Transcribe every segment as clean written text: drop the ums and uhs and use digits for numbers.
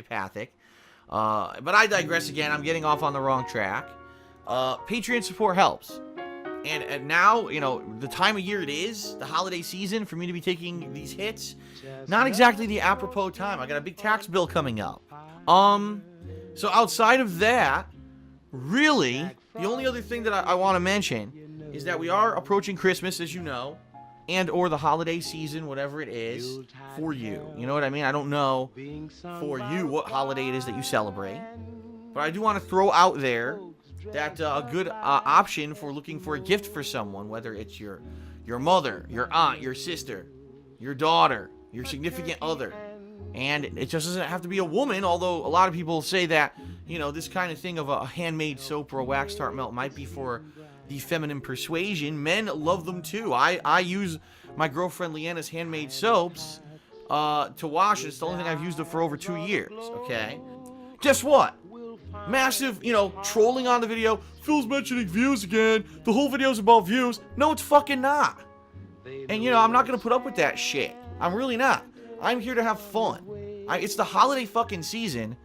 Pathic. But I digress again. I'm getting off on the wrong track. Patreon support helps. And now, you know, the time of year it is, the holiday season, for me to be taking these hits, not exactly the apropos time. I got a big tax bill coming up. So outside of that, really, the only other thing that I want to mention is that we are approaching Christmas, as you know, and or the holiday season, whatever it is, for you. You know what I mean? I don't know for you what holiday it is that you celebrate, but I do want to throw out there that a good option for looking for a gift for someone, whether it's your mother, your aunt, your sister, your daughter, your significant other. And it just doesn't have to be a woman, although a lot of people say that, you know, this kind of thing of a handmade soap or a wax tart melt might be for the feminine persuasion. Men love them too. I use my girlfriend Leanna's handmade soaps to wash. It's the only thing I've used it for over 2 years, okay? Guess what? Massive, you know, trolling on the video. Phil's mentioning views again. The whole video's about views. No, it's fucking not. And, you know, I'm not going to put up with that shit. I'm really not. I'm here to have fun. It's the holiday fucking season.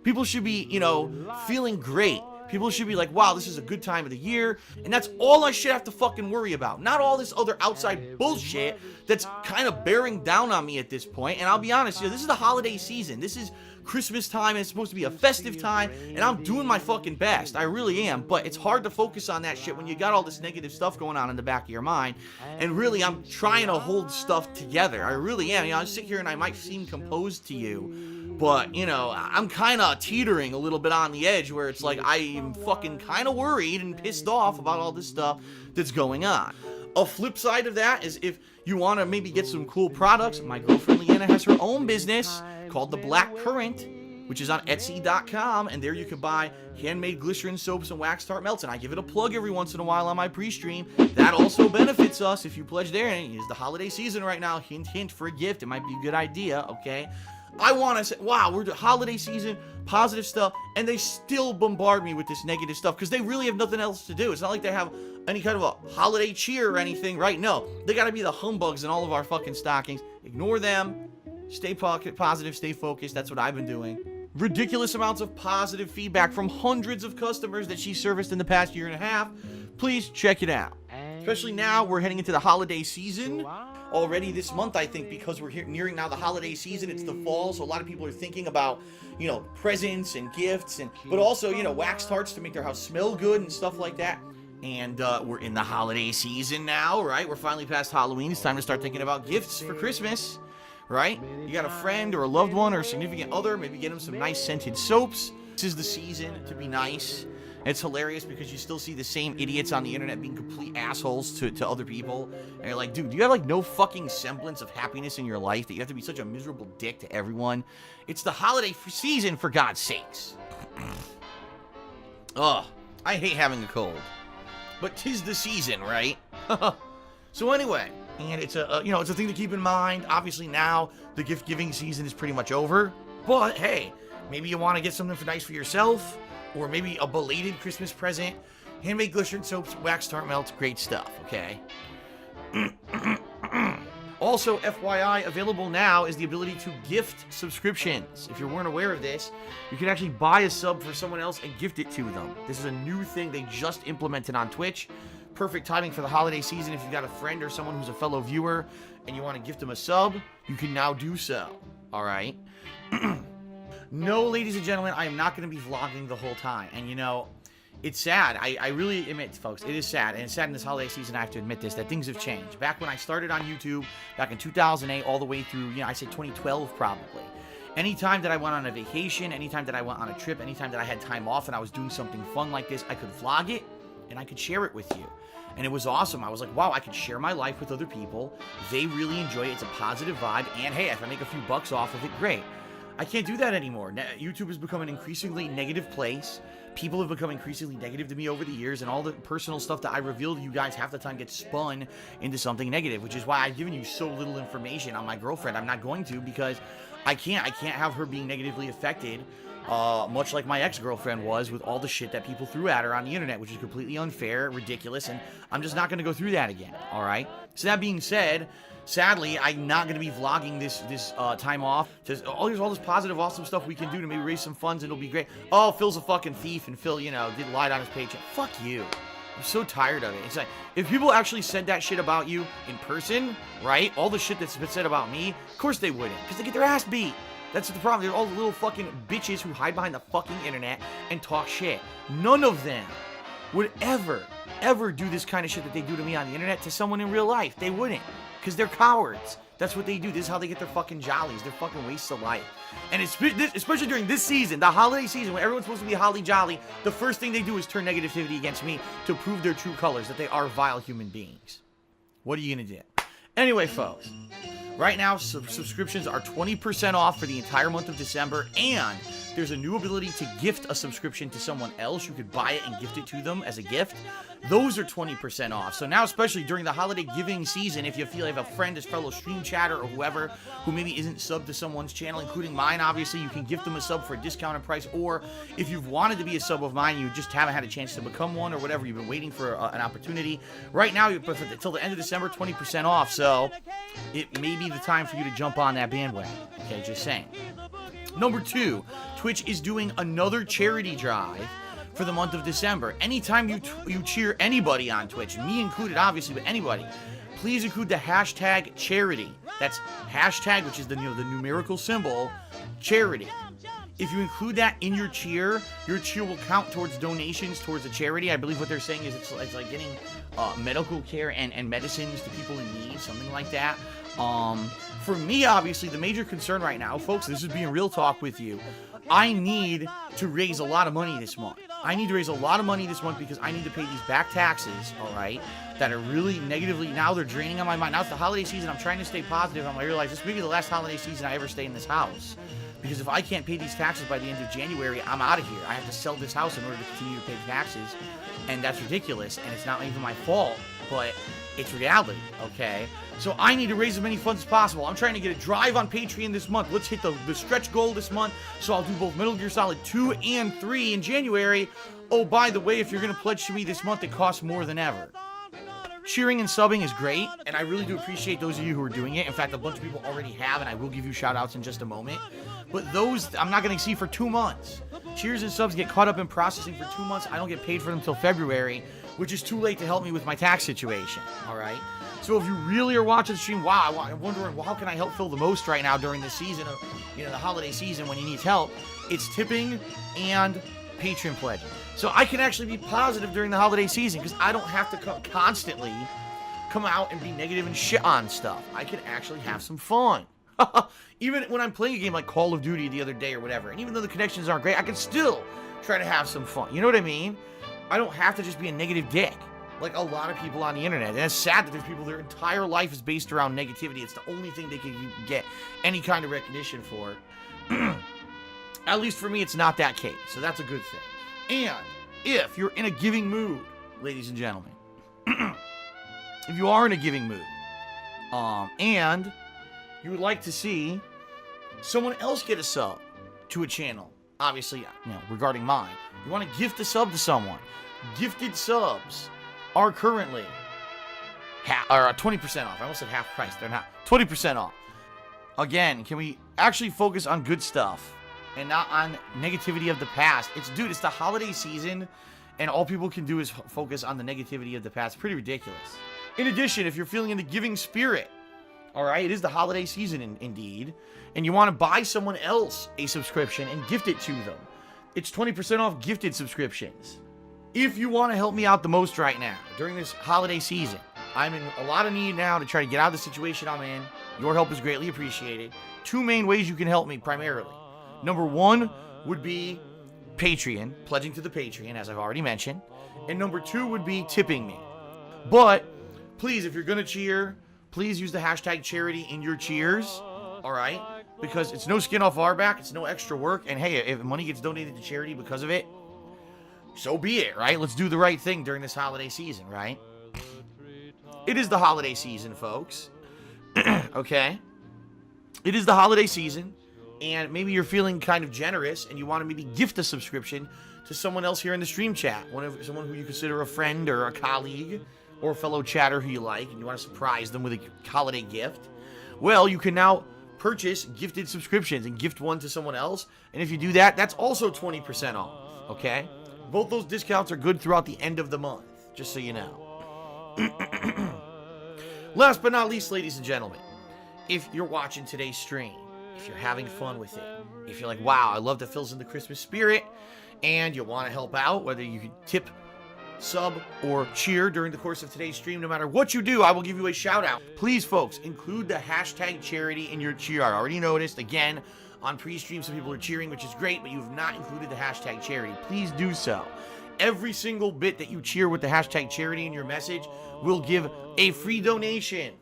People should be, you know, feeling great. People should be like, wow, this is a good time of the year. And that's all I should have to fucking worry about. Not all this other outside bullshit that's kind of bearing down on me at this point. And I'll be honest, you know, this is the holiday season. This is Christmas time, and it's supposed to be a festive time, and I'm doing my fucking best. I really am, but it's hard to focus on that shit when you got all this negative stuff going on in the back of your mind. And really, I'm trying to hold stuff together. I really am. You know, I sit here and I might seem composed to you, but, you know, I'm kind of teetering a little bit on the edge where it's like I am fucking kind of worried and pissed off about all this stuff that's going on. A flip side of that is if you want to maybe get some cool products, my girlfriend Leanna has her own business called The Black Currant, which is on Etsy.com, and there you can buy handmade glycerin soaps and wax tart melts, and I give it a plug every once in a while on my pre-stream. That also benefits us if you pledge there, and it is the holiday season right now. Hint, hint for a gift. It might be a good idea, okay? I want to say, wow, we're the holiday season, positive stuff, and they still bombard me with this negative stuff because they really have nothing else to do. It's not like they have any kind of a holiday cheer or anything, right? No, they got to be the humbugs in all of our fucking stockings. Ignore them. Stay positive, stay focused. That's what I've been doing. Ridiculous amounts of positive feedback from hundreds of customers that she serviced in the past year and a half. Please check it out. Especially now, we're heading into the holiday season. Already this month, I think, because we're nearing now the holiday season. It's the fall, so a lot of people are thinking about, you know, presents and gifts, but also, you know, wax tarts to make their house smell good and stuff like that. And we're in the holiday season now, right? We're finally past Halloween. It's time to start thinking about gifts for Christmas, right? You got a friend or a loved one or a significant other, maybe get them some nice scented soaps. This is the season to be nice. It's hilarious because you still see the same idiots on the internet being complete assholes to other people. And you're like, dude, do you have like no fucking semblance of happiness in your life that you have to be such a miserable dick to everyone? It's the holiday season, for God's sakes. Ugh, I hate having a cold. But 'tis the season, right? So anyway, and it's a you know, it's a thing to keep in mind. Obviously now the gift giving season is pretty much over. But hey, maybe you want to get something nice for yourself, or maybe a belated Christmas present. Handmade glycerin soaps, wax tart melts, great stuff, okay? Also, FYI, available now is the ability to gift subscriptions. If you weren't aware of this, you can actually buy a sub for someone else and gift it to them. This is a new thing they just implemented on Twitch. Perfect timing for the holiday season. If you've got a friend or someone who's a fellow viewer and you want to gift them a sub, you can now do so, all right? No, ladies and gentlemen, I am not going to be vlogging the whole time. And, you know, it's sad. I really admit, folks, it is sad. And it's sad in this holiday season, I have to admit this, that things have changed. Back when I started on YouTube, back in 2008, all the way through, you know, I say 2012 probably. Anytime that I went on a vacation, anytime that I went on a trip, anytime that I had time off and I was doing something fun like this, I could vlog it and I could share it with you. And it was awesome. I was like, wow, I could share my life with other people. They really enjoy it. It's a positive vibe. And hey, if I make a few bucks off of it, great. I can't do that anymore. YouTube has become an increasingly negative place. People have become increasingly negative to me over the years, and all the personal stuff that I reveal to you guys half the time gets spun into something negative, which is why I've given you so little information on my girlfriend. I'm not going to, because I can't have her being negatively affected, much like my ex-girlfriend was, with all the shit that people threw at her on the internet, which is completely unfair, ridiculous, and I'm just not going to go through that again, all right? So that being said, sadly, I'm not going to be vlogging this time off. There's all this positive, awesome stuff we can do to maybe raise some funds, and it'll be great. Oh, Phil's a fucking thief, and Phil, you know, did lied on his paycheck. Fuck you. I'm so tired of it. It's like, if people actually said that shit about you in person, right? All the shit that's been said about me, of course they wouldn't, because they get their ass beat. That's the problem. They're all the little fucking bitches who hide behind the fucking internet and talk shit. None of them would ever do this kind of shit that they do to me on the internet to someone in real life. They wouldn't, because they're cowards. That's what they do. This is how they get their fucking jollies. They're fucking wastes of life. And especially during this season, the holiday season, when everyone's supposed to be holly jolly, the first thing they do is turn negativity against me to prove their true colors, that they are vile human beings. What are you gonna do? Anyway, folks, right now, subscriptions are 20% off for the entire month of December, and there's a new ability to gift a subscription to someone else. You could buy it and gift it to them as a gift. Those are 20% off. So now, especially during the holiday giving season, if you feel you have a friend, a fellow stream chatter, or whoever who maybe isn't subbed to someone's channel, including mine, obviously, you can gift them a sub for a discounted price. Or if you've wanted to be a sub of mine, you just haven't had a chance to become one, or whatever, you've been waiting for an opportunity. Right now, until the end of December, 20% off. So it may be the time for you to jump on that bandwagon. Okay, just saying. Number 2, Twitch is doing another charity drive for the month of December. Anytime you cheer anybody on Twitch, me included, obviously, but anybody, please include the hashtag charity. That's hashtag, which is the numerical symbol, charity. If you include that in your cheer will count towards donations towards a charity. I believe what they're saying is it's like getting medical care and medicines to people in need, something like that. For me, obviously, the major concern right now, folks, this is being real talk with you, I need to raise a lot of money this month. I need to raise a lot of money this month because I need to pay these back taxes, all right, that are really negatively, now they're draining on my mind. Now it's the holiday season. I'm trying to stay positive. I realize this may be the last holiday season I ever stay in this house. Because if I can't pay these taxes by the end of January, I'm out of here. I have to sell this house in order to continue to pay taxes. And that's ridiculous. And it's not even my fault, but it's reality, okay? So I need to raise as many funds as possible. I'm trying to get a drive on Patreon this month. Let's hit the stretch goal this month. So I'll do both Metal Gear Solid 2 and 3 in January. Oh, by the way, if you're going to pledge to me this month, it costs more than ever. Cheering and subbing is great, and I really do appreciate those of you who are doing it. In fact, a bunch of people already have, and I will give you shout-outs in just a moment. But those, I'm not going to see for 2 months. Cheers and subs get caught up in processing for 2 months. I don't get paid for them until February, which is too late to help me with my tax situation, all right? So if you really are watching the stream, wow, I'm wondering, well, how can I help Phil the most right now during this season of, the holiday season when he needs help? It's tipping and Patreon pledging. So I can actually be positive during the holiday season because I don't have to constantly come out and be negative and shit on stuff. I can actually have some fun. Even when I'm playing a game like Call of Duty the other day or whatever, and even though the connections aren't great, I can still try to have some fun. You know what I mean? I don't have to just be a negative dick like a lot of people on the internet. And it's sad that there's people, their entire life is based around negativity. It's the only thing they can get any kind of recognition for. At least for me, it's not that case. So that's a good thing. And if you're in a giving mood, ladies and gentlemen, if you are in a giving mood, and you would like to see someone else get a sub to a channel, obviously, regarding mine, you want to gift a sub to someone, gifted subs are currently 20% off. I almost said half price. They're not. 20% off. Again, can we actually focus on good stuff and not on negativity of the past? It's the holiday season, and all people can do is focus on the negativity of the past. Pretty ridiculous. In addition, if you're feeling in the giving spirit, all right, it is the holiday season indeed, and you want to buy someone else a subscription and gift it to them, it's 20% off gifted subscriptions. If you want to help me out the most right now during this holiday season, I'm in a lot of need now to try to get out of the situation I'm in. Your help is greatly appreciated. 2 main ways you can help me primarily. Number 1 would be Patreon, pledging to the Patreon, as I've already mentioned. And number 2 would be tipping me. But please, if you're going to cheer, please use the hashtag charity in your cheers, all right? Because it's no skin off our back, it's no extra work. And hey, if money gets donated to charity because of it, so be it, right? Let's do the right thing during this holiday season, right? It is the holiday season, folks. Okay? It is the holiday season. and maybe you're feeling kind of generous and you want to maybe gift a subscription to someone else here in the stream chat, someone who you consider a friend or a colleague or a fellow chatter who you like, and you want to surprise them with a holiday gift, well, you can now purchase gifted subscriptions and gift one to someone else, and if you do that, that's also 20% off, okay? Both those discounts are good throughout the end of the month, just so you know. Last but not least, ladies and gentlemen, if you're watching today's stream, if you're having fun with it, if you're like, wow, I love that fills in the Christmas spirit, and you want to help out, whether you can tip, sub, or cheer during the course of today's stream, no matter what you do, I will give you a shout out. Please, folks, include the hashtag charity in your cheer. I already noticed, again, on pre-stream, some people are cheering, which is great, but you have not included the hashtag charity. Please do so. Every single bit that you cheer with the hashtag charity in your message will give a free donation.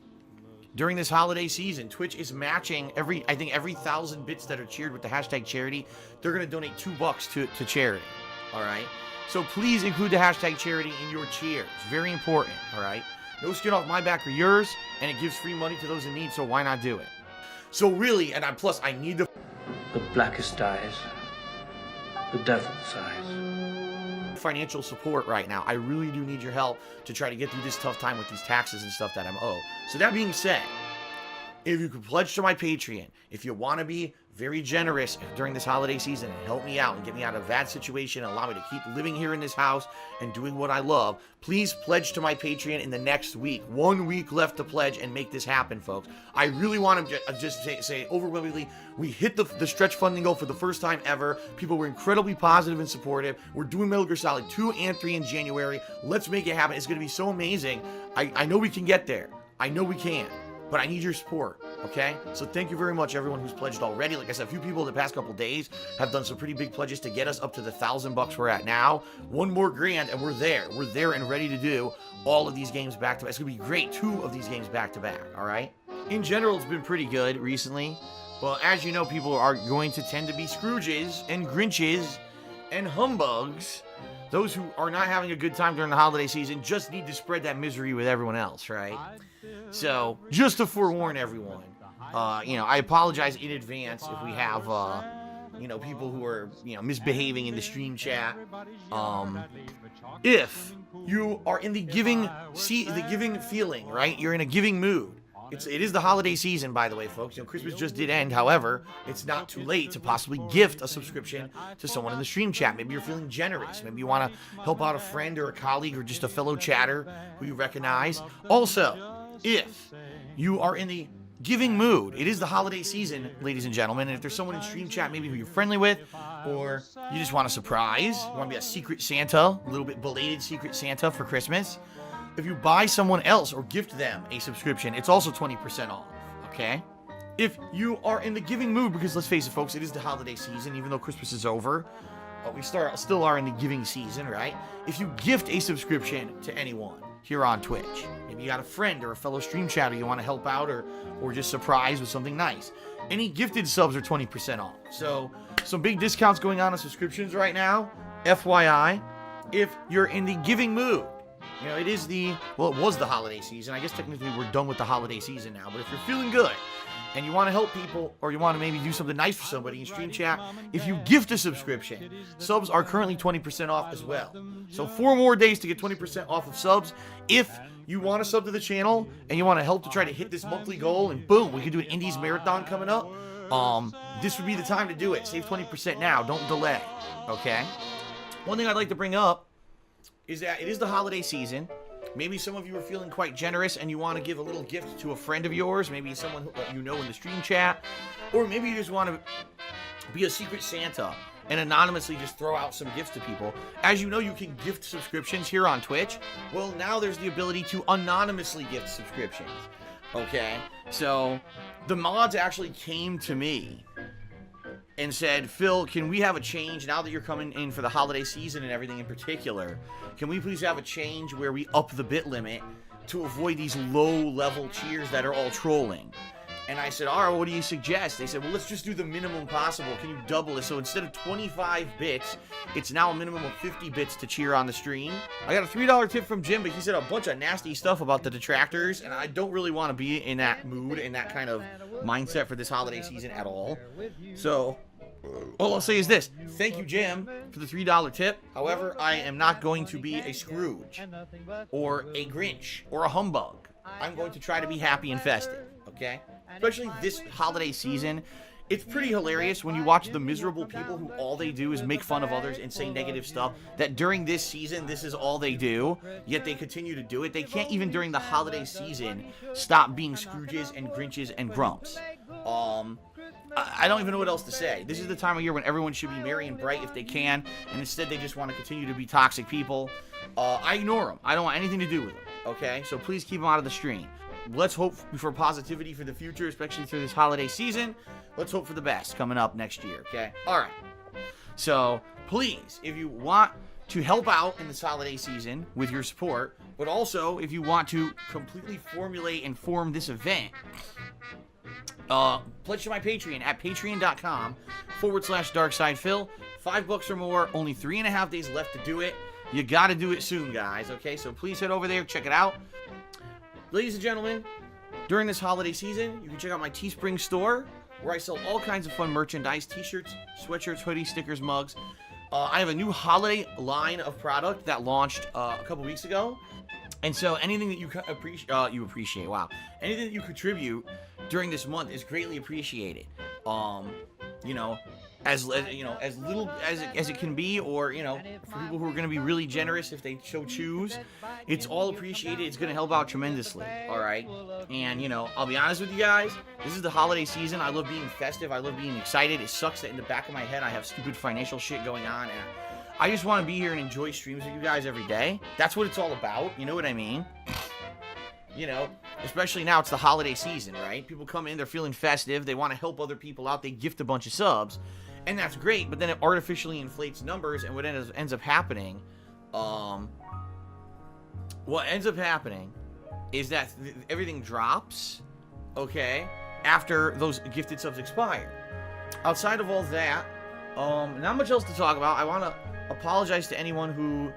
During this holiday season, Twitch is matching every 1,000 bits that are cheered with the hashtag charity, they're going to donate $2 to charity, all right? So please include the hashtag charity in your cheer. It's very important, all right? No skin off my back or yours, and it gives free money to those in need, so why not do it? So really, and plus, I need the blackest eyes, the devil sighs. Financial support right now. I really do need your help to try to get through this tough time with these taxes and stuff that I'm owed. So that being said, if you could pledge to my Patreon, if you want to be very generous during this holiday season and help me out and get me out of a bad situation and allow me to keep living here in this house and doing what I love, please pledge to my Patreon in the next week. 1 week left to pledge and make this happen, folks. I really want to just say overwhelmingly, we hit the stretch funding goal for the first time ever. People were incredibly positive and supportive. We're doing Metal Gear Solid 2 and 3 in January. Let's make it happen. It's going to be so amazing. I know we can get there. I know we can. But I need your support, okay? So thank you very much, everyone who's pledged already. Like I said, a few people in the past couple days have done some pretty big pledges to get us up to the $1,000 we're at now. One more grand, and we're there. We're there and ready to do all of these games back to back. It's going to be great, 2 of these games back to back, all right? In general, it's been pretty good recently. But as you know, people are going to tend to be Scrooges and Grinches and humbugs. Those who are not having a good time during the holiday season just need to spread that misery with everyone else, right? So, just to forewarn everyone, I apologize in advance if we have, people who are, misbehaving in the stream chat. If you are in the giving feeling, right? You're in a giving mood. It is the holiday season, by the way, folks. Christmas just did end. However, it's not too late to possibly gift a subscription to someone in the stream chat. Maybe you're feeling generous. Maybe you want to help out a friend or a colleague or just a fellow chatter who you recognize. Also, if you are in the giving mood, it is the holiday season, ladies and gentlemen, and if there's someone in stream chat maybe who you're friendly with, or you just want a surprise, you want to be a secret Santa, a little bit belated secret Santa for Christmas, if you buy someone else or gift them a subscription, it's also 20% off, okay? If you are in the giving mood, because let's face it, folks, it is the holiday season, even though Christmas is over, we still are in the giving season, right? If you gift a subscription to anyone here on Twitch, maybe you got a friend or a fellow stream chatter you want to help out or just surprise with something nice, any gifted subs are 20% off. So, some big discounts going on subscriptions right now, FYI, if you're in the giving mood. It was the holiday season. I guess technically we're done with the holiday season now. But if you're feeling good and you want to help people or you want to maybe do something nice for somebody in stream chat, if you gift a subscription, subs are currently 20% off as well. So 4 more days to get 20% off of subs. If you want to sub to the channel and you want to help to try to hit this monthly goal, and boom, we can do an Indies Marathon coming up, this would be the time to do it. Save 20% now. Don't delay, okay? One thing I'd like to bring up is that it is the holiday season. Maybe some of you are feeling quite generous and you want to give a little gift to a friend of yours, maybe someone who you know in the stream chat, or maybe you just want to be a secret Santa and anonymously just throw out some gifts to people. As you know, you can gift subscriptions here on Twitch. Well, now there's the ability to anonymously gift subscriptions, okay? So, the mods actually came to me and said, Phil, can we have a change now that you're coming in for the holiday season and everything in particular? Can we please have a change where we up the bit limit to avoid these low-level cheers that are all trolling? And I said, all right, what do you suggest? They said, well, let's just do the minimum possible. Can you double it? So instead of 25 bits, it's now a minimum of 50 bits to cheer on the stream. I got a $3 tip from Jim, but he said a bunch of nasty stuff about the detractors, and I don't really want to be in that mood, in that kind of mindset for this holiday season at all. So all I'll say is this. Thank you, Jim, for the $3 tip. However, I am not going to be a Scrooge or a Grinch or a humbug. I'm going to try to be happy and festive, okay? Especially this holiday season. It's pretty hilarious when you watch the miserable people who all they do is make fun of others and say negative stuff, that during this season, this is all they do, yet they continue to do it. They can't even during the holiday season stop being Scrooges and Grinches and Grumps. I don't even know what else to say. This is the time of year when everyone should be merry and bright if they can, and instead they just want to continue to be toxic people. I ignore them. I don't want anything to do with them, okay? So please keep them out of the stream. Let's hope for positivity for the future, especially through this holiday season. Let's hope for the best coming up next year, okay? All right. So please, if you want to help out in this holiday season with your support, but also if you want to completely formulate and form this event, pledge to my Patreon at patreon.com/darksidefil. $5 or more, only 3.5 days left to do it. You gotta do it soon, guys, okay? So please head over there, check it out. Ladies and gentlemen, during this holiday season, you can check out my Teespring store, where I sell all kinds of fun merchandise, t-shirts, sweatshirts, hoodies, stickers, mugs. I have a new holiday line of product that launched a couple weeks ago. And so anything that you appreciate, wow. Anything that you contribute during this month is greatly appreciated. You know, as little as it can be, or, you know, for people who are going to be really generous if they so choose, it's all appreciated. It's going to help out tremendously, all right? And, you know, I'll be honest with you guys, this is the holiday season. I love being festive. I love being excited. It sucks that in the back of my head I have stupid financial shit going on, and I just want to be here and enjoy streams with you guys every day. That's what it's all about, you know what I mean? You know, especially now it's the holiday season, right? People come in, they're feeling festive, they want to help other people out, they gift a bunch of subs, and that's great, but then it artificially inflates numbers, and what ends up happening, is that everything drops, okay, after those gifted subs expire. Outside of all that, not much else to talk about. I want to apologize to anyone who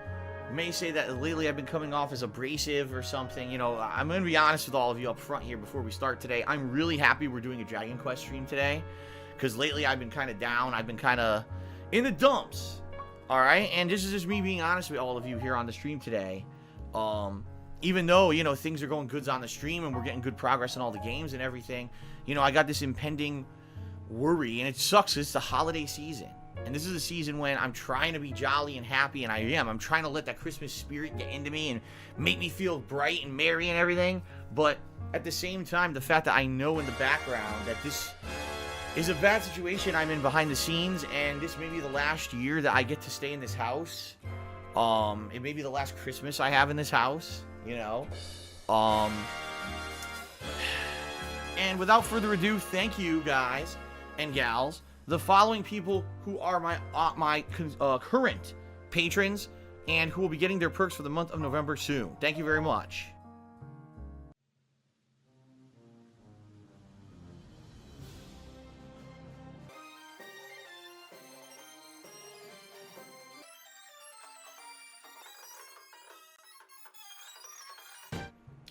may say that lately I've been coming off as abrasive or something. You know, I'm going to be honest with all of you up front here before we start today. I'm really happy we're doing a Dragon Quest stream today, because lately I've been kind of down. I've been kind of in the dumps, all right? And this is just me being honest with all of you here on the stream today. Even though, you know, things are going goods on the stream and we're getting good progress in all the games and everything, you know, I got this impending worry, and it sucks. It's the holiday season. And this is a season when I'm trying to be jolly and happy, and I am. I'm trying to let that Christmas spirit get into me and make me feel bright and merry and everything. But at the same time, the fact that I know in the background that this is a bad situation I'm in behind the scenes, and this may be the last year that I get to stay in this house. It may be the last Christmas I have in this house, you know. And without further ado, thank you guys and gals, the following people who are my current patrons and who will be getting their perks for the month of November soon. Thank you very much.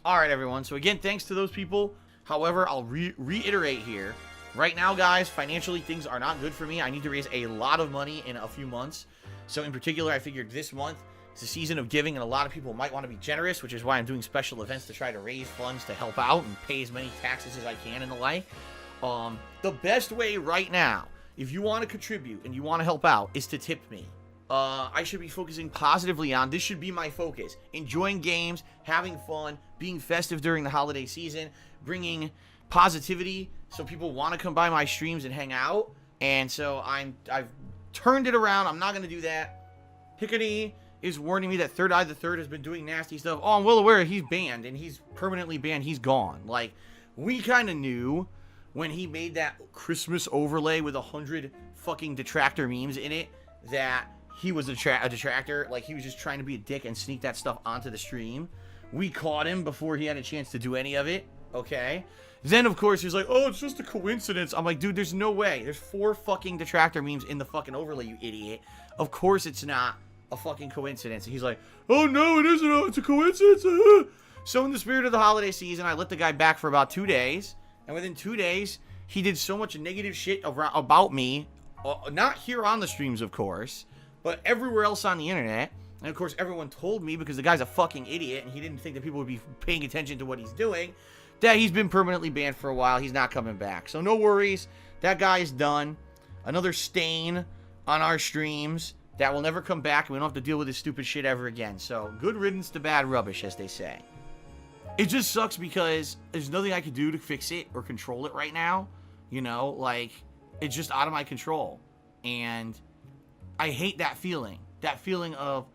Alright, everyone. So again, thanks to those people. However, I'll reiterate here. Right now, guys, financially, things are not good for me. I need to raise a lot of money in a few months. So in particular, I figured this month is a season of giving, and a lot of people might want to be generous, which is why I'm doing special events to try to raise funds to help out and pay as many taxes as I can and the like. The best way right now, if you want to contribute and you want to help out, is to tip me. I should be focusing positively on, this should be my focus, enjoying games, having fun, being festive during the holiday season, bringing positivity so people want to come by my streams and hang out. And so I've turned it around. I'm not going to do that. Hickety is warning me that Third Eye the Third has been doing nasty stuff. Oh, I'm well aware he's banned, and he's permanently banned. He's gone. Like, we kind of knew when he made that Christmas overlay with 100 fucking detractor memes in it that he was a detractor. Like, he was just trying to be a dick and sneak that stuff onto the stream. We caught him before he had a chance to do any of it. okay? Then, of course, he's like, oh, it's just a coincidence. I'm like, dude, there's no way. There's 4 fucking detractor memes in the fucking overlay, you idiot. Of course it's not a fucking coincidence. And he's like, oh, no, it isn't. It's a coincidence. So in the spirit of the holiday season, I let the guy back for about 2 days. And within 2 days, he did so much negative shit about me. Not here on the streams, of course, but everywhere else on the internet. And, of course, everyone told me, because the guy's a fucking idiot, and he didn't think that people would be paying attention to what he's doing, that he's been permanently banned for a while. He's not coming back. So no worries. That guy is done. Another stain on our streams that will never come back, and we don't have to deal with this stupid shit ever again. So good riddance to bad rubbish, as they say. It just sucks because there's nothing I can do to fix it or control it right now. You know, like, it's just out of my control. And I hate that feeling. That feeling of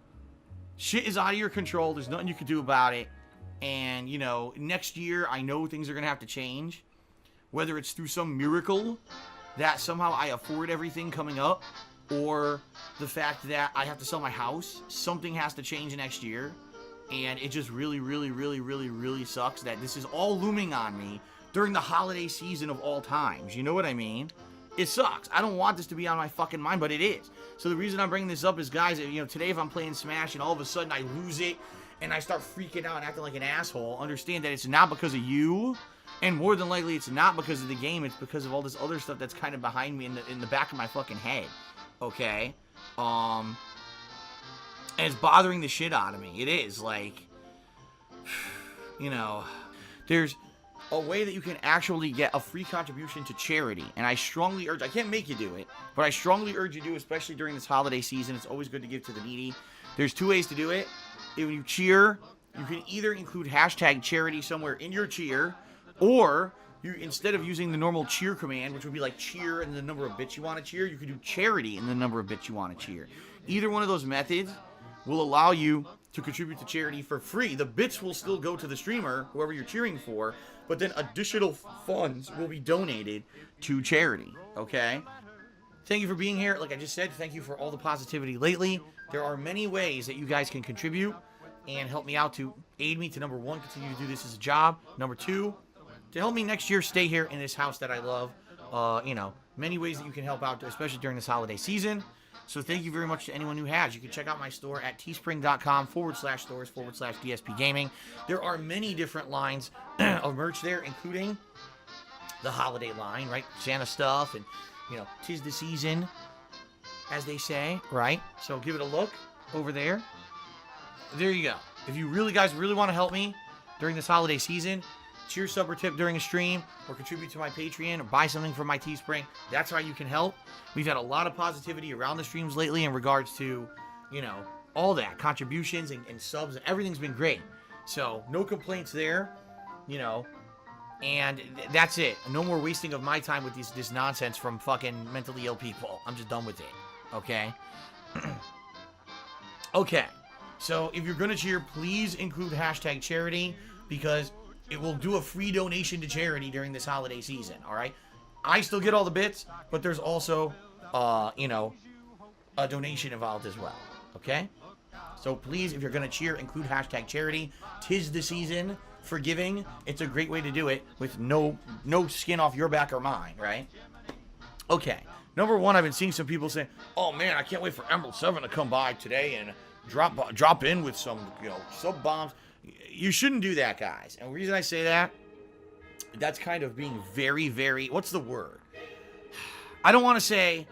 shit is out of your control. There's nothing you can do about it. And, you know, next year, I know things are going to have to change. Whether it's through some miracle that somehow I afford everything coming up, or the fact that I have to sell my house. Something has to change next year. And it just really, really, really, really, really sucks that this is all looming on me during the holiday season of all times. You know what I mean? It sucks. I don't want this to be on my fucking mind, but it is. So the reason I'm bringing this up is, guys, you know, today if I'm playing Smash and all of a sudden I lose it, and I start freaking out and acting like an asshole, understand that it's not because of you, and more than likely it's not because of the game, it's because of all this other stuff that's kind of behind me in the back of my fucking head, okay? And it's bothering the shit out of me. It is, like, you know, there's a way that you can actually get a free contribution to charity, and I strongly urge, I can't make you do it, but I strongly urge you to, especially during this holiday season. It's always good to give to the needy. There's 2 ways to do it. If you cheer, you can either include hashtag charity somewhere in your cheer, or you, instead of using the normal cheer command, which would be like cheer and the number of bits you want to cheer, you could do charity and the number of bits you want to cheer. Either one of those methods will allow you to contribute to charity for free. The bits will still go to the streamer, whoever you're cheering for, but then additional funds will be donated to charity, okay? Thank you for being here. Like I just said, thank you for all the positivity lately. There are many ways that you guys can contribute and help me out to aid me to, number 1, continue to do this as a job. Number 2, to help me next year stay here in this house that I love. You know, many ways that you can help out, especially during this holiday season. So thank you very much to anyone who has. You can check out my store at teespring.com/stores/DSPGaming. There are many different lines of merch there, including the holiday line, right? Santa stuff and, you know, 'tis the season, as they say, right? So give it a look over there. There you go. If you guys really want to help me during this holiday season, cheer, sub, or tip during a stream, or contribute to my Patreon, or buy something from my Teespring, that's how you can help. We've had a lot of positivity around the streams lately in regards to, you know, all that, contributions and subs, and everything's been great. So, no complaints there, you know, and that's it. No more wasting of my time with this nonsense from fucking mentally ill people. I'm just done with it, okay? Okay, so if you're gonna cheer, please include hashtag charity, because it will do a free donation to charity during this holiday season, all right? I still get all the bits, but there's also, you know, a donation involved as well, okay? So please, if you're going to cheer, include hashtag charity. 'Tis the season for giving. It's a great way to do it with no skin off your back or mine, right? Okay, number 1, I've been seeing some people say, oh man, I can't wait for Emerald 7 to come by today and drop in with some, you know, sub bombs. You shouldn't do that, guys. And the reason I say that, that's kind of being very, very, what's the word? I don't want to say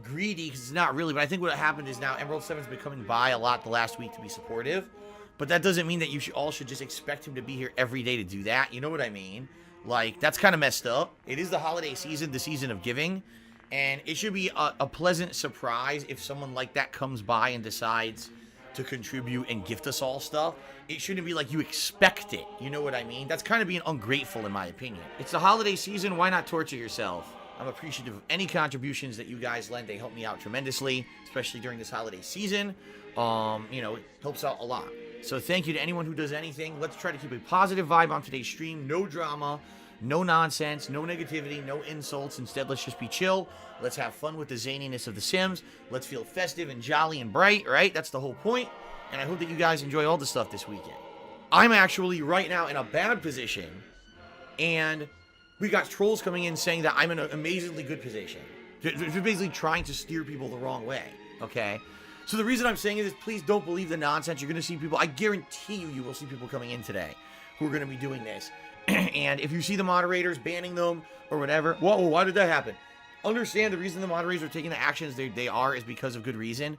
greedy, because it's not really, but I think what happened is now Emerald 7's been coming by a lot the last week to be supportive, but that doesn't mean that you all should just expect him to be here every day to do that. You know what I mean? Like, that's kind of messed up. It is the holiday season, the season of giving, and it should be a pleasant surprise if someone like that comes by and decides to contribute and gift us all stuff. It shouldn't be like you expect it. You know what I mean? That's kind of being ungrateful, in my opinion. It's the holiday season. Why not torture yourself? I'm appreciative of any contributions that you guys lend. They help me out tremendously, especially during this holiday season. You know, it helps out a lot. So thank you to anyone who does anything. Let's try to keep a positive vibe on today's stream. No drama, no nonsense, no negativity, no insults. Instead, let's just be chill. Let's have fun with the zaniness of The Sims. Let's feel festive and jolly and bright, right? That's the whole point. And I hope that you guys enjoy all the stuff this weekend. I'm actually right now in a bad position And we got trolls coming in saying that I'm in an amazingly good position. They're basically trying to steer people the wrong way, okay? So the reason I'm saying it is please don't believe the nonsense. You're going to see people, I guarantee you will see people coming in today who are going to be doing this. And if you see the moderators banning them or whatever, whoa, why did that happen? Understand the reason the moderators are taking the actions they are is because of good reason.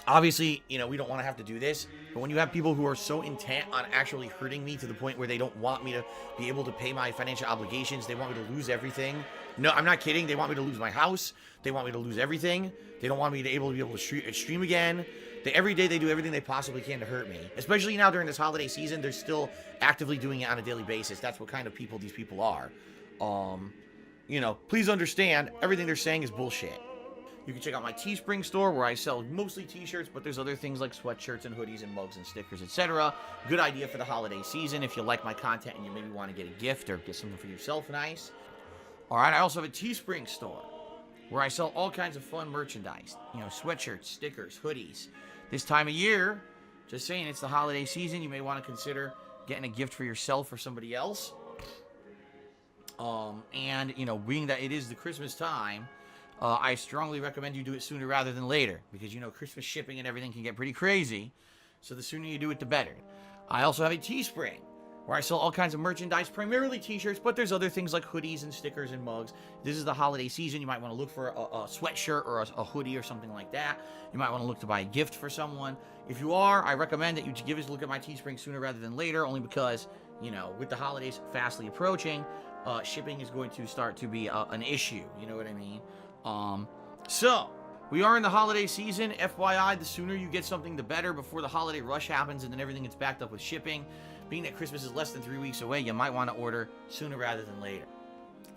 Obviously, you know, we don't want to have to do this, but when you have people who are so intent on actually hurting me to the point where they don't want me to be able to pay my financial obligations, they want me to lose everything. No, I'm not kidding. They want me to lose my house. They want me to lose everything. They don't want me to be able to stream again. Every day they do everything they possibly can to hurt me. Especially now during this holiday season, they're still actively doing it on a daily basis. That's what kind of people these people are. You know, please understand, everything they're saying is bullshit. You can check out my Teespring store where I sell mostly t-shirts, but there's other things like sweatshirts and hoodies and mugs and stickers, etc. Good idea for the holiday season if you like my content and you maybe want to get a gift or get something for yourself nice. Alright, I also have a Teespring store where I sell all kinds of fun merchandise. You know, sweatshirts, stickers, hoodies. This time of year, just saying, it's the holiday season. You may want to consider getting a gift for yourself or somebody else. And, you know, being that it is the Christmas time, I strongly recommend you do it sooner rather than later. Because, you know, Christmas shipping and everything can get pretty crazy. So the sooner you do it, the better. I also have a Teespring where I sell all kinds of merchandise, primarily t-shirts, but there's other things like hoodies and stickers and mugs. This is the holiday season. You might want to look for a sweatshirt or a hoodie or something like that. You might want to look to buy a gift for someone. If you are, I recommend that you give us a look at my Teespring sooner rather than later, only because, you know, with the holidays fastly approaching, shipping is going to start to be an issue. You know what I mean? So, we are in the holiday season. FYI, the sooner you get something, the better before the holiday rush happens and then everything gets backed up with shipping. Being that Christmas is less than 3 weeks away, you might want to order sooner rather than later.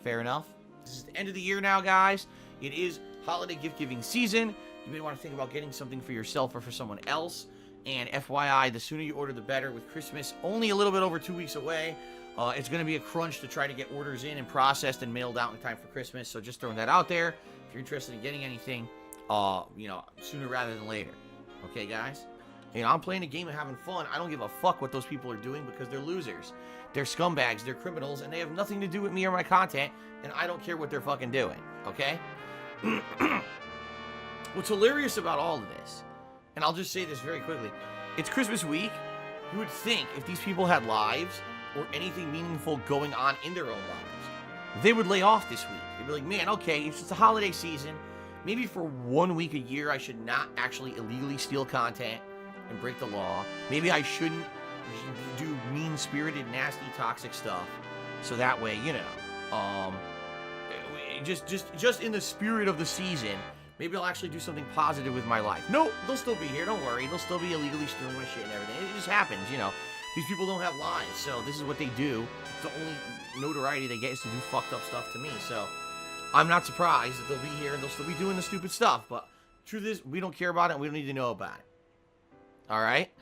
Fair enough? This is the end of the year now, guys. It is holiday gift-giving season. You may want to think about getting something for yourself or for someone else. And FYI, the sooner you order, the better. With Christmas only a little bit over 2 weeks away, it's going to be a crunch to try to get orders in and processed and mailed out in time for Christmas. So just throwing that out there. If you're interested in getting anything, you know, sooner rather than later. Okay, guys? You know, I'm playing a game and having fun. I don't give a fuck what those people are doing because they're losers. They're scumbags, they're criminals, and they have nothing to do with me or my content, and I don't care what they're fucking doing, okay? What's hilarious about all of this, and I'll just say this very quickly, it's Christmas week. You would think if these people had lives or anything meaningful going on in their own lives, they would lay off this week. They'd be like, man, okay, it's just a holiday season. Maybe for 1 week a year, I should not actually illegally steal content and break the law. Maybe I shouldn't do mean-spirited, nasty, toxic stuff. So that way, you know, just in the spirit of the season, maybe I'll actually do something positive with my life. No, they'll still be here. Don't worry. They'll still be illegally stealing my shit and everything. It just happens, you know. These people don't have lives, so this is what they do. The only notoriety they get is to do fucked up stuff to me. So I'm not surprised that they'll be here and they'll still be doing the stupid stuff. But truth is, we don't care about it and we don't need to know about it. Alright?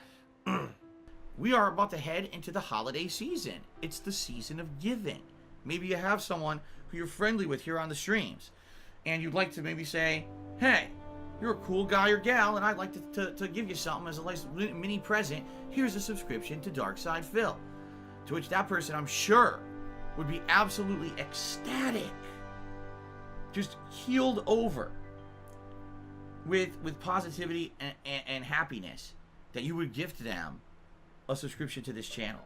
We are about to head into the holiday season. It's the season of giving. Maybe you have someone who you're friendly with here on the streams, and you'd like to maybe say, hey, you're a cool guy or gal, and I'd like to give you something as a nice mini present. Here's a subscription to Darkside Phil. To which that person, I'm sure, would be absolutely ecstatic. Just healed over with positivity and happiness. That you would gift them a subscription to this channel,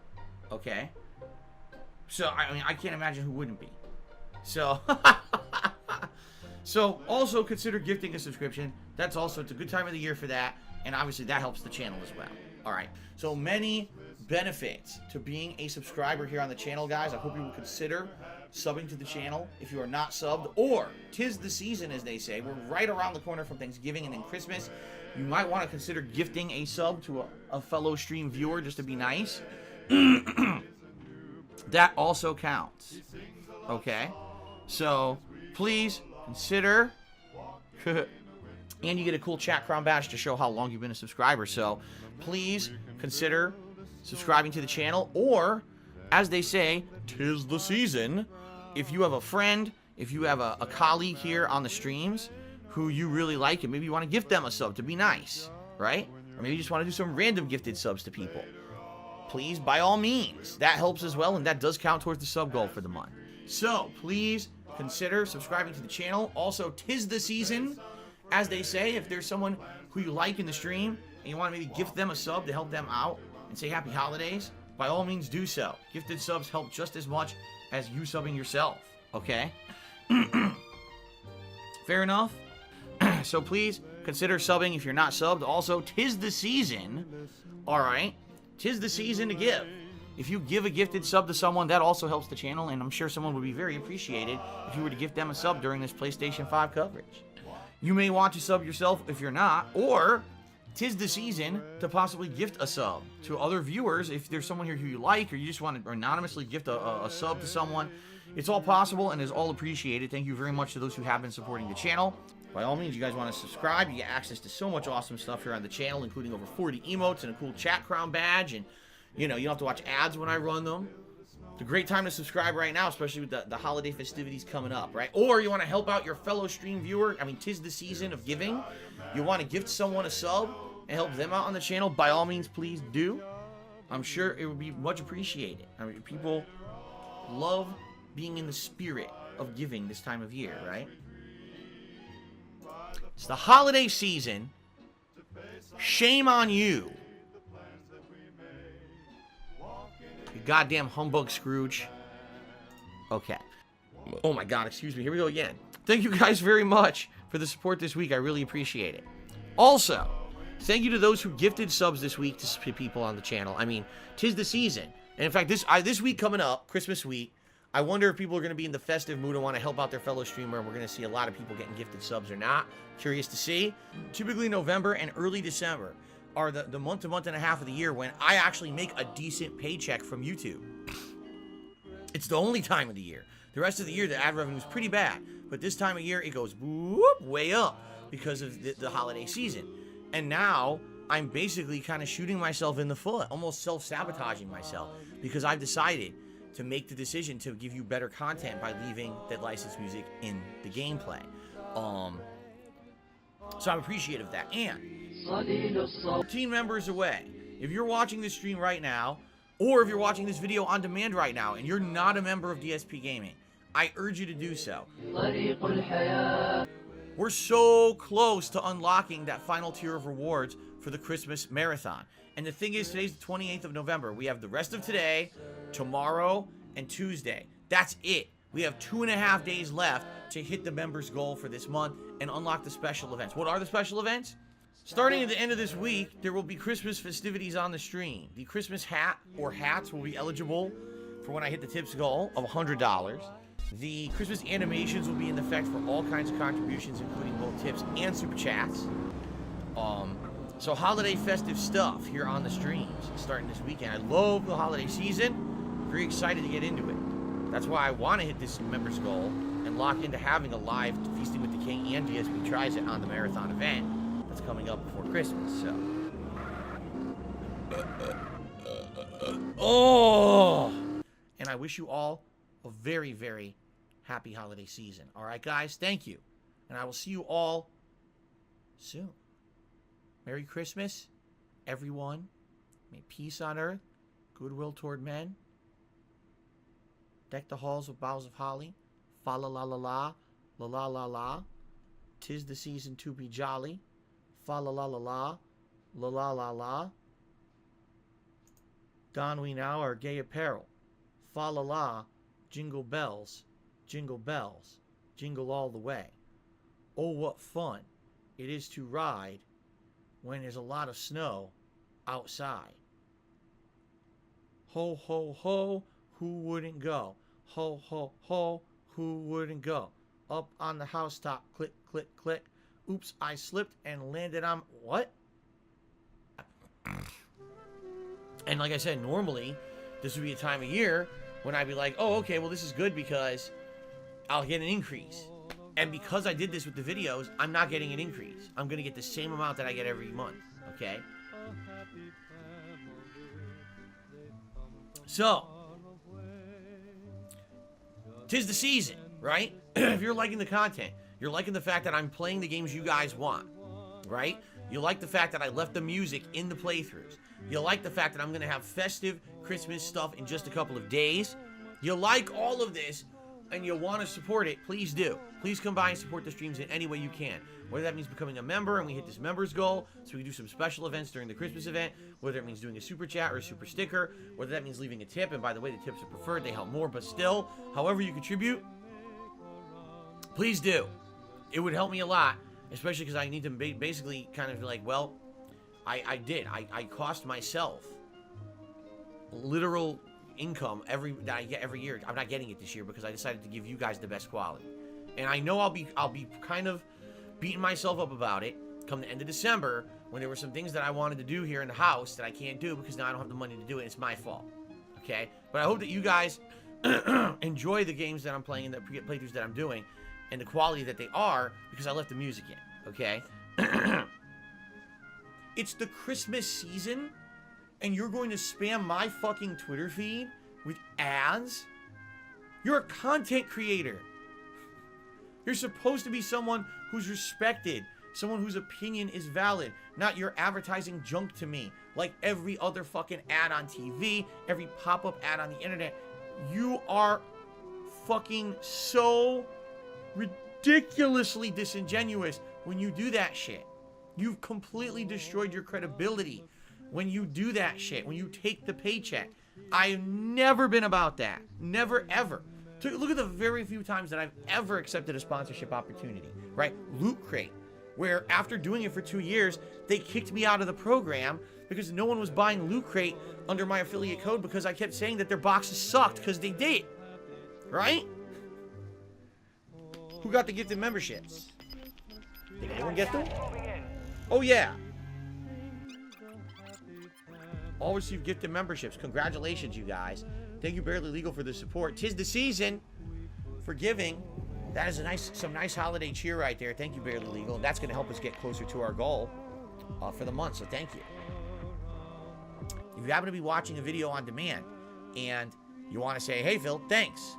okay? So, I mean, I can't imagine who wouldn't be. So, so also consider gifting a subscription. That's also, it's a good time of the year for that, and obviously that helps the channel as well. Alright, so many benefits to being a subscriber here on the channel, guys. I hope you will consider subbing to the channel if you are not subbed, or 'tis the season, as they say. We're right around the corner from Thanksgiving and then Christmas. You might want to consider gifting a sub to a fellow stream viewer just to be nice. That also counts. Okay? So, please consider. And you get a cool chat crown badge to show how long you've been a subscriber. So, please consider subscribing to the channel. Or, as they say, 'tis the season. If you have a friend, if you have a colleague here on the streams who you really like, and maybe you want to gift them a sub to be nice, right? Or maybe you just want to do some random gifted subs to people. please, by all means, that helps as well, and that does count towards the sub goal for the month. So, please consider subscribing to the channel. Also, 'tis the season, as they say. If there's someone who you like in the stream, and you want to maybe gift them a sub to help them out, and say happy holidays, by all means do so. Gifted subs help just as much as you subbing yourself, okay? Fair enough? So please consider subbing if you're not subbed. Also, 'tis the season, alright? 'Tis the season to give. If you give a gifted sub to someone, that also helps the channel, and I'm sure someone would be very appreciated if you were to gift them a sub during this PlayStation 5 coverage. You may want to sub yourself if you're not, or 'tis the season to possibly gift a sub to other viewers if there's someone here who you like, or you just want to anonymously gift a sub to someone. It's all possible and is all appreciated. Thank you very much to those who have been supporting the channel. By all means, you guys want to subscribe. You get access to so much awesome stuff here on the channel, including over 40 emotes and a cool chat crown badge. And, you know, you don't have to watch ads when I run them. It's a great time to subscribe right now, especially with the holiday festivities coming up, right? Or you want to help out your fellow stream viewer. I mean, 'tis the season of giving. You want to gift someone a sub and help them out on the channel, by all means, please do. I'm sure it would be much appreciated. I mean, people love being in the spirit of giving this time of year, right? It's the holiday season. Shame on you. You goddamn humbug Scrooge. Okay. Oh my god, excuse me. Here we go again. Thank you guys very much for the support this week. I really appreciate it. Also, thank you to those who gifted subs this week to people on the channel. I mean, 'tis the season. And in fact, this week coming up, Christmas week, I wonder if people are going to be in the festive mood and want to help out their fellow streamer, and we're going to see a lot of people getting gifted subs or not. Curious to see. Typically, November and early December are the month to month and a half of the year when I actually make a decent paycheck from YouTube. It's the only time of the year. The rest of the year, the ad revenue is pretty bad. But this time of year, it goes whoop, way up because of the holiday season. And now, I'm basically kind of shooting myself in the foot, almost self-sabotaging myself, because I've decided to make the decision to give you better content by leaving that licensed music in the gameplay. So I'm appreciative of that. And 14 members away. If you're watching this stream right now, or if you're watching this video on demand right now, and you're not a member of DSP Gaming, I urge you to do so. We're so close to unlocking that final tier of rewards for the Christmas marathon. And the thing is, today's the 28th of November. We have the rest of today, tomorrow, and Tuesday. That's it. We have 2.5 days left to hit the members' goal for this month and unlock the special events. What are the special events? Starting at the end of this week, there will be Christmas festivities on the stream. The Christmas hat or hats will be eligible for when I hit the tips goal of $100. The Christmas animations will be in effect for all kinds of contributions, including both tips and super chats. So holiday festive stuff here on the streams starting this weekend. I love the holiday season. Very excited to get into it. That's why I want to hit this members goal and lock into having a live Feasting with the King and DSP Tries It on the marathon event that's coming up before Christmas. So, and I wish you all a very, very happy holiday season. All right, guys, thank you, and I will see you all soon. Merry Christmas, everyone. May peace on earth, goodwill toward men. Deck the halls with boughs of holly. Fa la la la la, la la la la. 'Tis the season to be jolly. Fa la la la la, la la la la. Don we now our gay apparel. Fa la la, jingle bells, jingle all the way. Oh, what fun it is to ride when there's a lot of snow outside. Ho, ho, ho, who wouldn't go? Ho, ho, ho, who wouldn't go? Up on the housetop, click, click, click. Oops, I slipped and landed on... What? And like I said, normally, this would be a time of year when I'd be like, oh, okay, well, this is good because I'll get an increase. And because I did this with the videos, I'm not getting an increase. I'm going to get the same amount that I get every month, okay? So, 'tis the season, right? If you're liking the content, you're liking the fact that I'm playing the games you guys want, right? You like the fact that I left the music in the playthroughs. You like the fact that I'm going to have festive Christmas stuff in just a couple of days. You like all of this, and you want to support it, please do. Please come by and support the streams in any way you can. Whether that means becoming a member and we hit this members goal so we can do some special events during the Christmas event, whether it means doing a super chat or a super sticker, whether that means leaving a tip, and by the way, the tips are preferred, they help more, but still, however you contribute, please do. It would help me a lot, especially because I need to basically kind of like, well, I cost myself literal income that I get every year. I'm not getting it this year because I decided to give you guys the best quality. And I know I'll be kind of beating myself up about it come the end of December when there were some things that I wanted to do here in the house that I can't do because now I don't have the money to do it. It's my fault. Okay? But I hope that you guys enjoy the games that I'm playing and the playthroughs that I'm doing and the quality that they are because I left the music in. Okay? It's the Christmas season and you're going to spam my fucking Twitter feed with ads? You're a content creator. You're supposed to be someone who's respected, someone whose opinion is valid, not your advertising junk to me, like every other fucking ad on TV, every pop-up ad on the internet. You are fucking so ridiculously disingenuous when you do that shit. You've completely destroyed your credibility when you do that shit, when you take the paycheck. I've never been about that. Never, ever. Look at the very few times that I've ever accepted a sponsorship opportunity, right? Loot Crate, where after doing it for 2 years, they kicked me out of the program because no one was buying Loot Crate under my affiliate code because I kept saying that their boxes sucked because they did, right? Who got the gifted memberships? Did anyone get them? Oh, yeah. All received gifted memberships. Congratulations, you guys. Thank you, Barely Legal, for the support. 'Tis the season for giving. That is some nice holiday cheer right there. Thank you, Barely Legal. And that's going to help us get closer to our goal for the month. So thank you. If you happen to be watching a video on demand and you want to say, hey, Phil, thanks.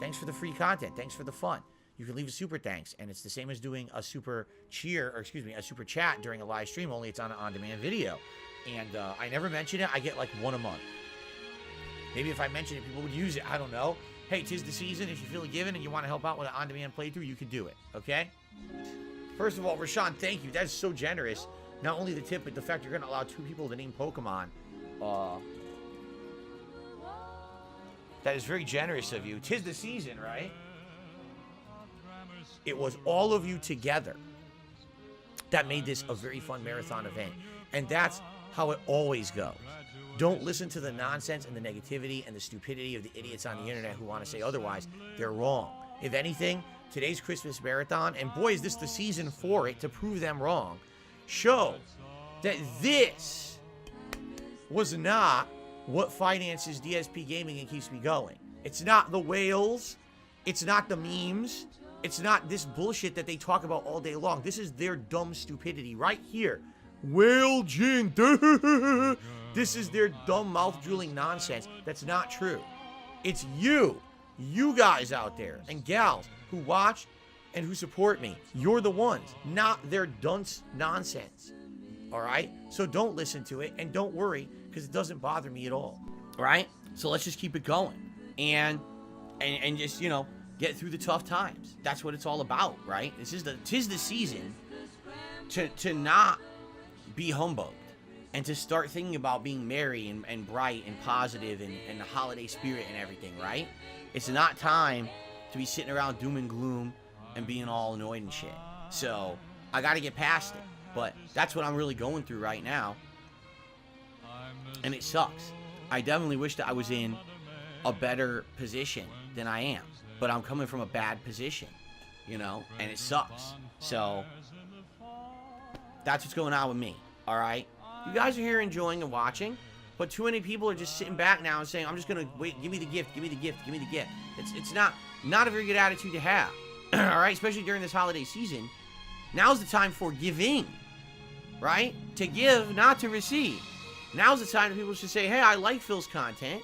Thanks for the free content. Thanks for the fun. You can leave a super thanks. And it's the same as doing a super cheer, or excuse me, a super chat during a live stream, only it's on an on-demand video. And I never mention it. I get like one a month. Maybe if I mention it, people would use it. I don't know. Hey, 'tis the season. If you feel given and you want to help out with an on-demand playthrough, you can do it. Okay? First of all, Rashawn, thank you. That is so generous. Not only the tip, but the fact you're going to allow 2 people to name Pokemon. That is very generous of you. 'Tis the season, right? It was all of you together that made this a very fun marathon event. And that's how it always goes. Don't listen to the nonsense and the negativity and the stupidity of the idiots on the internet who want to say otherwise. They're wrong. If anything, today's Christmas marathon, and boy, is this the season for it to prove them wrong, show that this was not what finances DSP Gaming and keeps me going. It's not the whales. It's not the memes. It's not this bullshit that they talk about all day long. This is their dumb stupidity right here. Whale Jin. This is their dumb mouth-drooling nonsense. That's not true. It's you guys out there and gals who watch and who support me. You're the ones, not their dunce nonsense. All right? So don't listen to it and don't worry because it doesn't bother me at all. All right? So let's just keep it going and just, you know, get through the tough times. That's what it's all about, right? Tis the season to not be humbugged and to start thinking about being merry and bright and positive and the holiday spirit and everything, right? It's not time to be sitting around doom and gloom and being all annoyed and shit. So I got to get past it. But that's what I'm really going through right now. And it sucks. I definitely wish that I was in a better position than I am. But I'm coming from a bad position, you know, and it sucks. So that's what's going on with me, all right? You guys are here enjoying and watching, but too many people are just sitting back now and saying, I'm just going to wait, give me the gift, give me the gift, give me the gift. It's not a very good attitude to have, all right? Especially during this holiday season. Now's the time for giving, right? To give, not to receive. Now's the time that people should say, hey, I like Phil's content.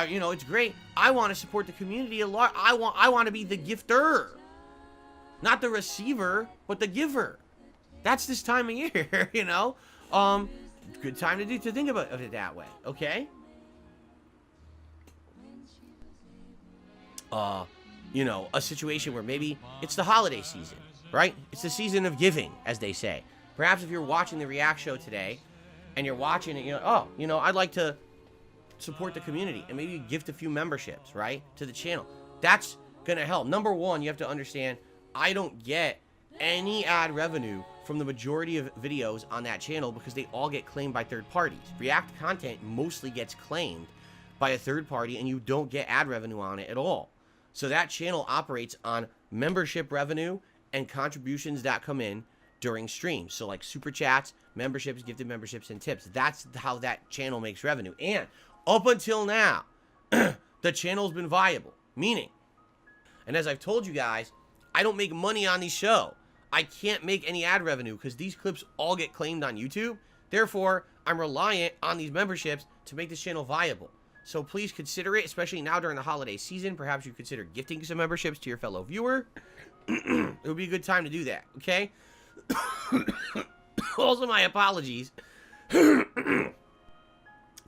You know, it's great. I want to support the community a lot. I want to be the gifter. Not the receiver, but the giver. That's this time of year, you know? Good time to think about it that way, okay? You know, a situation where maybe it's the holiday season, right? It's the season of giving, as they say. Perhaps if you're watching the React show today, and you're watching it, you know, oh, you know, I'd like to support the community, and maybe you gift a few memberships, right, to the channel. That's gonna help. Number one, you have to understand, I don't get any ad revenue from the majority of videos on that channel because they all get claimed by third parties. React content mostly gets claimed by a third party, and you don't get ad revenue on it at all. So that channel operates on membership revenue and contributions that come in during streams. So like super chats, memberships, gifted memberships, and tips. That's how that channel makes revenue. And up until now, the channel's been viable. Meaning, and as I've told you guys, I don't make money on these shows. I can't make any ad revenue because these clips all get claimed on YouTube. Therefore, I'm reliant on these memberships to make this channel viable. So please consider it, especially now during the holiday season. Perhaps you consider gifting some memberships to your fellow viewer. It would be a good time to do that, okay? Also, my apologies. There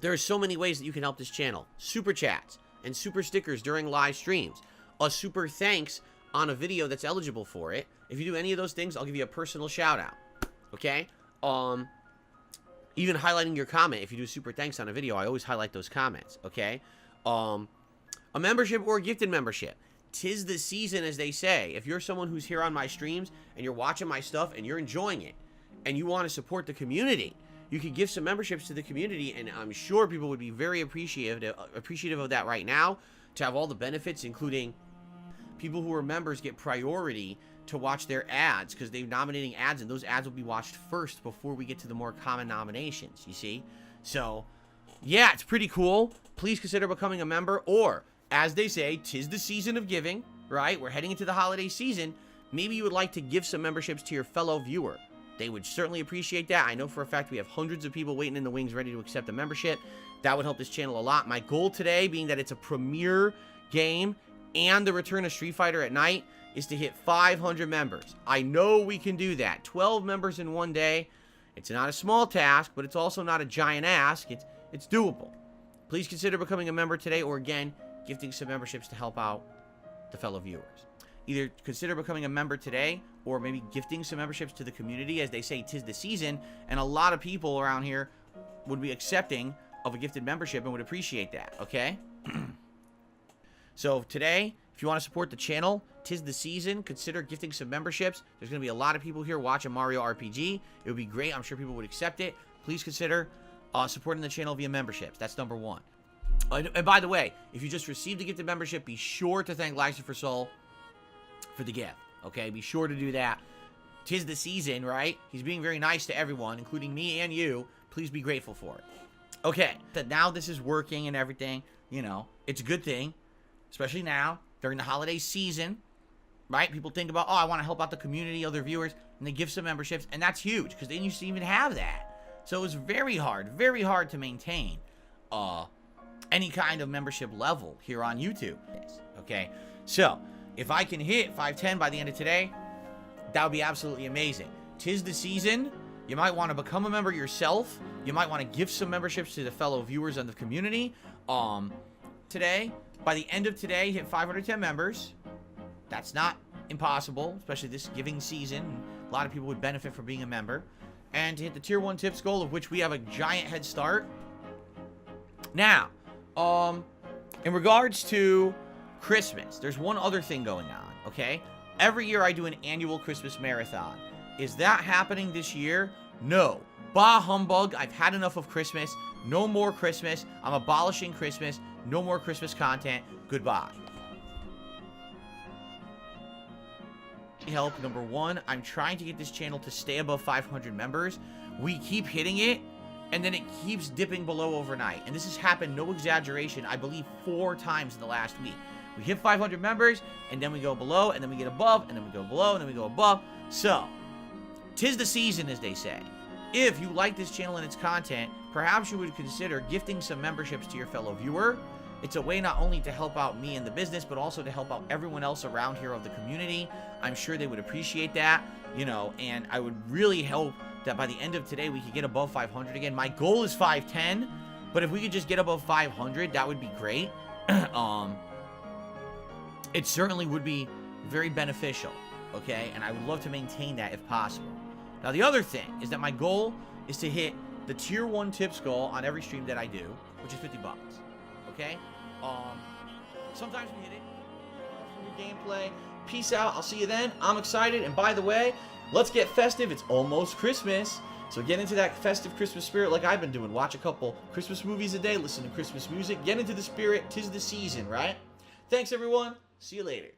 are so many ways that you can help this channel. Super chats and super stickers during live streams. A super thanks on a video that's eligible for it. If you do any of those things, I'll give you a personal shout out. Okay? Even highlighting your comment. If you do super thanks on a video, I always highlight those comments. Okay? A membership or a gifted membership. 'Tis the season, as they say. If you're someone who's here on my streams and you're watching my stuff and you're enjoying it and you want to support the community, you could give some memberships to the community, and I'm sure people would be very appreciative of that right now, to have all the benefits, including people who are members get priority to watch their ads because they're nominating ads, and those ads will be watched first before we get to the more common nominations, you see? So, yeah, it's pretty cool. Please consider becoming a member, or, as they say, 'tis the season of giving, right? We're heading into the holiday season. Maybe you would like to give some memberships to your fellow viewer. They would certainly appreciate that. I know for a fact we have hundreds of people waiting in the wings ready to accept a membership. That would help this channel a lot. My goal today, being that it's a premiere game and the return of Street Fighter at night, is to hit 500 members. I know we can do that. 12 members in one day. It's not a small task, but it's also not a giant ask. It's doable. Please consider becoming a member today, or again, gifting some memberships to help out the fellow viewers. Either consider becoming a member today, or maybe gifting some memberships to the community. As they say, 'tis the season, and a lot of people around here would be accepting of a gifted membership and would appreciate that, okay? So today, if you want to support the channel, 'tis the season, consider gifting some memberships. There's going to be a lot of people here watching Mario RPG. It would be great. I'm sure people would accept it. Please consider supporting the channel via memberships. That's number one. And by the way, if you just received a gifted membership, be sure to thank Laxer for Soul for the gift. Okay, be sure to do that. 'Tis the season, right? He's being very nice to everyone, including me and you. Please be grateful for it. Okay, that now this is working and everything, you know, it's a good thing, especially now during the holiday season, right? People think about, oh, I want to help out the community, other viewers, and they give some memberships, and that's huge because they used to even have that. So it was very hard to maintain any kind of membership level here on YouTube. Okay, so if I can hit 510 by the end of today, that would be absolutely amazing. 'Tis the season. You might want to become a member yourself. You might want to give some memberships to the fellow viewers and the community. Today, by the end of today, hit 510 members. That's not impossible, especially this giving season. A lot of people would benefit from being a member. And to hit the tier 1 tips goal, of which we have a giant head start. Now, in regards to Christmas, there's one other thing going on, okay? Every year I do an annual Christmas marathon. Is that happening this year? No. Bah humbug. I've had enough of Christmas. No more Christmas. I'm abolishing Christmas. No more Christmas content. Goodbye. Help, number one, I'm trying to get this channel to stay above 500 members. We keep hitting it, and then it keeps dipping below overnight. And this has happened, no exaggeration, I believe 4 times in the last week. We hit 500 members, and then we go below, and then we get above, and then we go below, and then we go above. So, 'tis the season, as they say. If you like this channel and its content, perhaps you would consider gifting some memberships to your fellow viewer. It's a way not only to help out me and the business, but also to help out everyone else around here of the community. I'm sure they would appreciate that. you know, and I would really hope that by the end of today we could get above 500 again. My goal is 510, but if we could just get above 500, that would be great. It certainly would be very beneficial, okay? And I would love to maintain that if possible. Now, the other thing is that my goal is to hit the tier 1 tips goal on every stream that I do, which is 50 bucks, okay? Sometimes we hit it. For your gameplay. Peace out. I'll see you then. I'm excited. And by the way, let's get festive. It's almost Christmas. So get into that festive Christmas spirit like I've been doing. Watch a couple Christmas movies a day. Listen to Christmas music. Get into the spirit. 'Tis the season, right? Thanks, everyone. See you later.